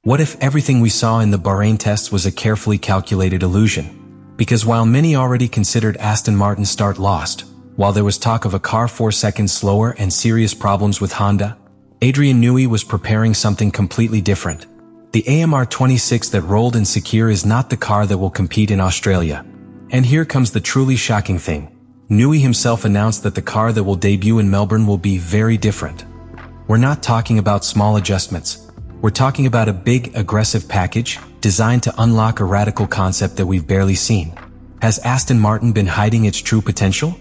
What if everything we saw in the Bahrain tests was a carefully calculated illusion? Because while many already considered Aston Martin's start lost, while there was talk of a car 4 seconds slower and serious problems with Honda, Adrian Newey was preparing something completely different. The AMR26 that rolled in Sakir is not the car that will compete in Australia. And here comes the truly shocking thing. Newey himself announced that the car that will debut in Melbourne will be very different. We're not talking about small adjustments. We're talking about a big, aggressive package designed to unlock a radical concept that we've barely seen. Has Aston Martin been hiding its true potential?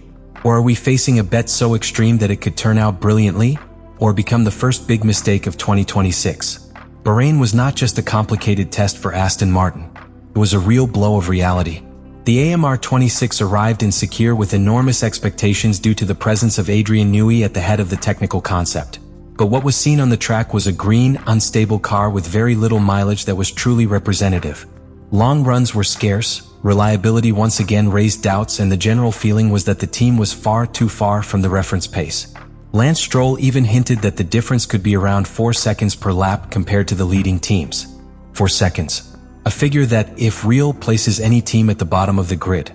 Or are we facing a bet so extreme that it could turn out brilliantly, or become the first big mistake of 2026? Bahrain was not just a complicated test for Aston Martin. It was a real blow of reality. The AMR26 arrived in Sakir with enormous expectations due to the presence of Adrian Newey at the head of the technical concept. But what was seen on the track was a green, unstable car with very little mileage that was truly representative. Long runs were scarce, reliability once again raised doubts, and the general feeling was that the team was far too far from the reference pace. Lance Stroll even hinted that the difference could be around 4 seconds per lap compared to the leading teams. 4 seconds. A figure that, if real, places any team at the bottom of the grid.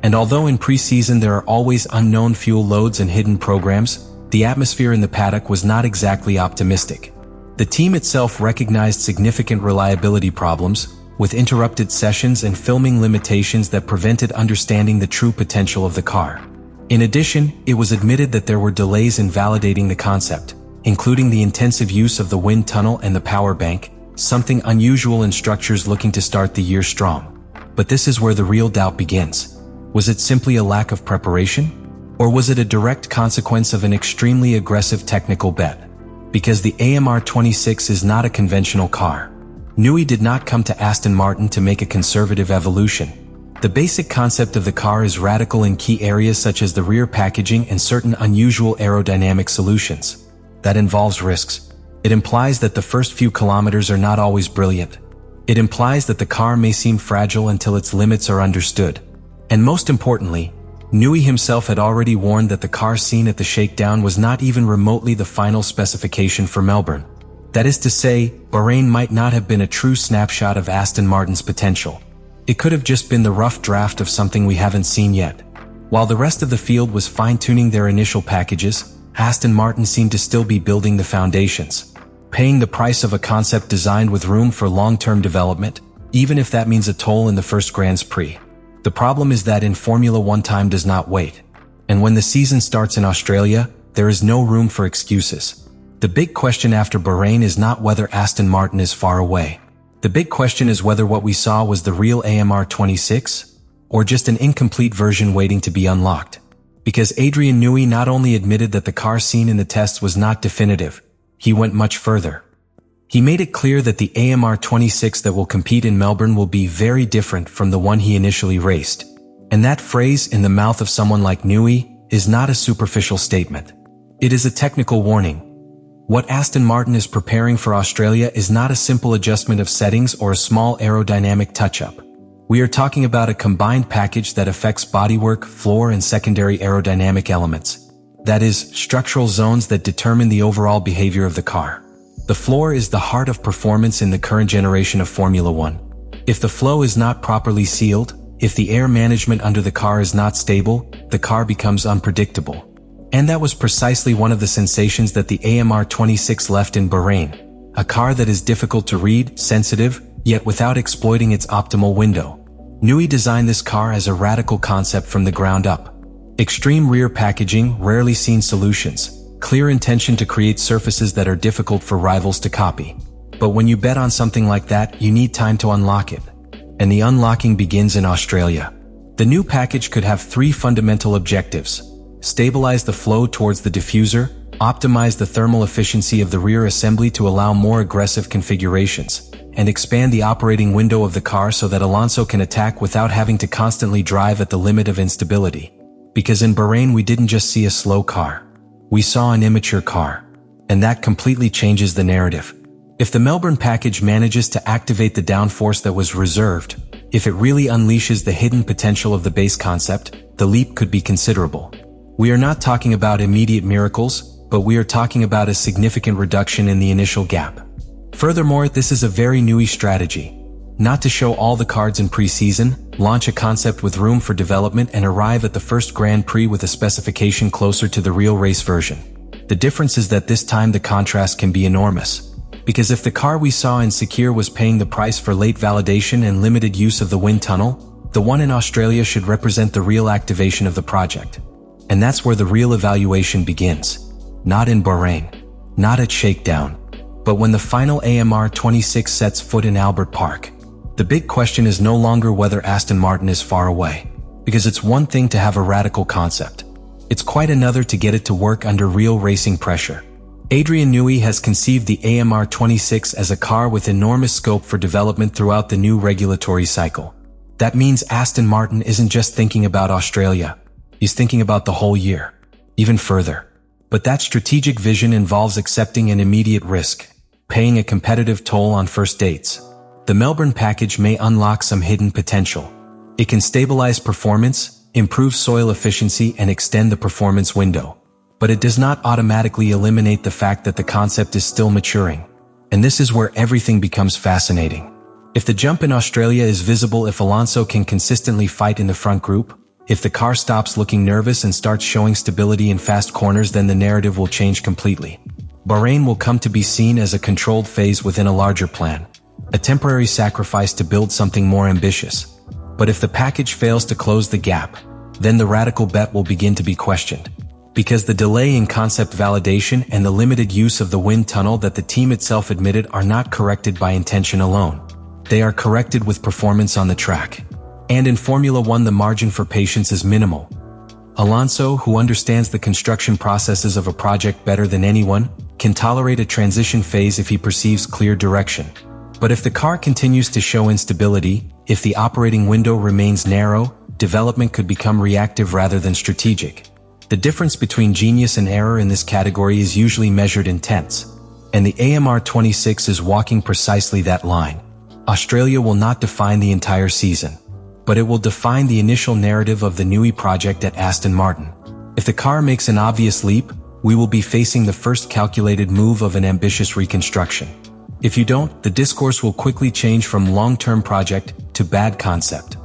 And although in pre-season there are always unknown fuel loads and hidden programs, the atmosphere in the paddock was not exactly optimistic. The team itself recognized significant reliability problems, with interrupted sessions and filming limitations that prevented understanding the true potential of the car. In addition, it was admitted that there were delays in validating the concept, including the intensive use of the wind tunnel and the power bank, something unusual in structures looking to start the year strong. But this is where the real doubt begins. Was it simply a lack of preparation? Or was it a direct consequence of an extremely aggressive technical bet? Because the AMR26 is not a conventional car. Newey did not come to Aston Martin to make a conservative evolution. The basic concept of the car is radical in key areas such as the rear packaging and certain unusual aerodynamic solutions. That involves risks. It implies that the first few kilometers are not always brilliant. It implies that the car may seem fragile until its limits are understood. And most importantly, Newey himself had already warned that the car seen at the shakedown was not even remotely the final specification for Melbourne. That is to say, Bahrain might not have been a true snapshot of Aston Martin's potential. It could have just been the rough draft of something we haven't seen yet. While the rest of the field was fine-tuning their initial packages, Aston Martin seemed to still be building the foundations, paying the price of a concept designed with room for long-term development, even if that means a toll in the first Grand Prix. The problem is that in Formula One time does not wait. And when the season starts in Australia, there is no room for excuses. The big question after Bahrain is not whether Aston Martin is far away. The big question is whether what we saw was the real AMR26, or just an incomplete version waiting to be unlocked. Because Adrian Newey not only admitted that the car seen in the tests was not definitive, he went much further. He made it clear that the AMR26 that will compete in Melbourne will be very different from the one he initially raced. And that phrase, in the mouth of someone like Newey, is not a superficial statement. It is a technical warning. What Aston Martin is preparing for Australia is not a simple adjustment of settings or a small aerodynamic touch-up. We are talking about a combined package that affects bodywork, floor, and secondary aerodynamic elements. That is, structural zones that determine the overall behavior of the car. The floor is the heart of performance in the current generation of Formula One. If the flow is not properly sealed, if the air management under the car is not stable, the car becomes unpredictable. And that was precisely one of the sensations that the AMR26 left in Bahrain. A car that is difficult to read, sensitive, yet without exploiting its optimal window. Newey designed this car as a radical concept from the ground up. Extreme rear packaging, rarely seen solutions, clear intention to create surfaces that are difficult for rivals to copy. But when you bet on something like that, you need time to unlock it. And the unlocking begins in Australia. The new package could have 3 fundamental objectives. Stabilize the flow towards the diffuser, optimize the thermal efficiency of the rear assembly to allow more aggressive configurations, and expand the operating window of the car so that Alonso can attack without having to constantly drive at the limit of instability. Because in Bahrain we didn't just see a slow car. We saw an immature car. And that completely changes the narrative. If the Melbourne package manages to activate the downforce that was reserved, if it really unleashes the hidden potential of the base concept, the leap could be considerable. We are not talking about immediate miracles, but we are talking about a significant reduction in the initial gap. Furthermore, this is a very Newey strategy. Not to show all the cards in pre-season, launch a concept with room for development and arrive at the first Grand Prix with a specification closer to the real race version. The difference is that this time the contrast can be enormous. Because if the car we saw in Sakir was paying the price for late validation and limited use of the wind tunnel, the one in Australia should represent the real activation of the project. And that's where the real evaluation begins. Not in Bahrain, not at shakedown, but when the final AMR 26 sets foot in Albert Park. The big question is no longer whether Aston Martin is far away, because it's one thing to have a radical concept. It's quite another to get it to work under real racing pressure. Adrian Newey has conceived the AMR 26 as a car with enormous scope for development throughout the new regulatory cycle. That means Aston Martin isn't just thinking about Australia, he's thinking about the whole year, even further. But that strategic vision involves accepting an immediate risk, paying a competitive toll on first dates. The Melbourne package may unlock some hidden potential. It can stabilize performance, improve soil efficiency, and extend the performance window. But it does not automatically eliminate the fact that the concept is still maturing. And this is where everything becomes fascinating. If the jump in Australia is visible, if Alonso can consistently fight in the front group, if the car stops looking nervous and starts showing stability in fast corners, then the narrative will change completely. Bahrain will come to be seen as a controlled phase within a larger plan. A temporary sacrifice to build something more ambitious. But if the package fails to close the gap, then the radical bet will begin to be questioned. Because the delay in concept validation and the limited use of the wind tunnel that the team itself admitted are not corrected by intention alone. They are corrected with performance on the track. And in Formula One, the margin for patience is minimal. Alonso, who understands the construction processes of a project better than anyone, can tolerate a transition phase if he perceives clear direction. But if the car continues to show instability, if the operating window remains narrow, development could become reactive rather than strategic. The difference between genius and error in this category is usually measured in tenths. And the AMR 26 is walking precisely that line. Australia will not define the entire season, but it will define the initial narrative of the Newey project at Aston Martin. If the car makes an obvious leap, we will be facing the first calculated move of an ambitious reconstruction. If you don't, the discourse will quickly change from long-term project to bad concept.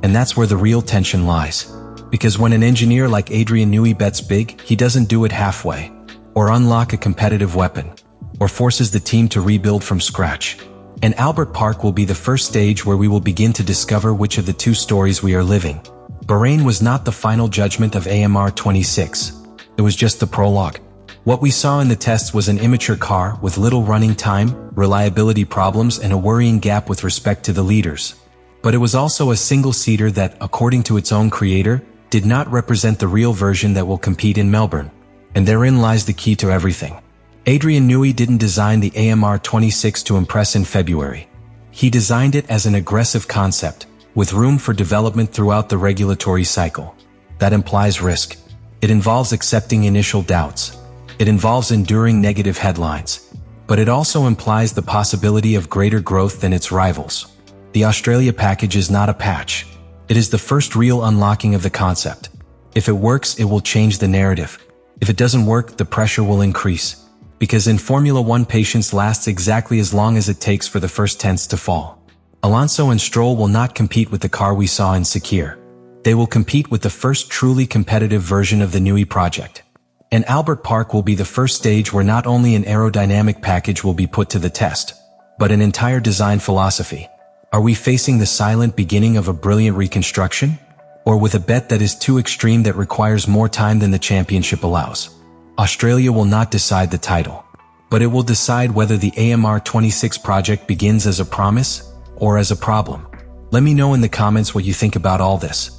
And that's where the real tension lies. Because when an engineer like Adrian Newey bets big, he doesn't do it halfway, or unlock a competitive weapon, or forces the team to rebuild from scratch. And Albert Park will be the first stage where we will begin to discover which of the two stories we are living. Bahrain was not the final judgment of AMR 26. It was just the prologue. What we saw in the tests was an immature car with little running time, reliability problems, and a worrying gap with respect to the leaders. But it was also a single-seater that, according to its own creator, did not represent the real version that will compete in Melbourne. And therein lies the key to everything. Adrian Newey didn't design the AMR 26 to impress in February. He designed it as an aggressive concept, with room for development throughout the regulatory cycle. That implies risk. It involves accepting initial doubts. It involves enduring negative headlines. But it also implies the possibility of greater growth than its rivals. The Australia package is not a patch. It is the first real unlocking of the concept. If it works, it will change the narrative. If it doesn't work, the pressure will increase. Because in Formula One, patience lasts exactly as long as it takes for the first tenths to fall. Alonso and Stroll will not compete with the car we saw in Sakir. They will compete with the first truly competitive version of the Newey project. And Albert Park will be the first stage where not only an aerodynamic package will be put to the test, but an entire design philosophy. Are we facing the silent beginning of a brilliant reconstruction? Or with a bet that is too extreme that requires more time than the championship allows? Australia will not decide the title, but it will decide whether the AMR 26 project begins as a promise or as a problem. Let me know in the comments what you think about all this.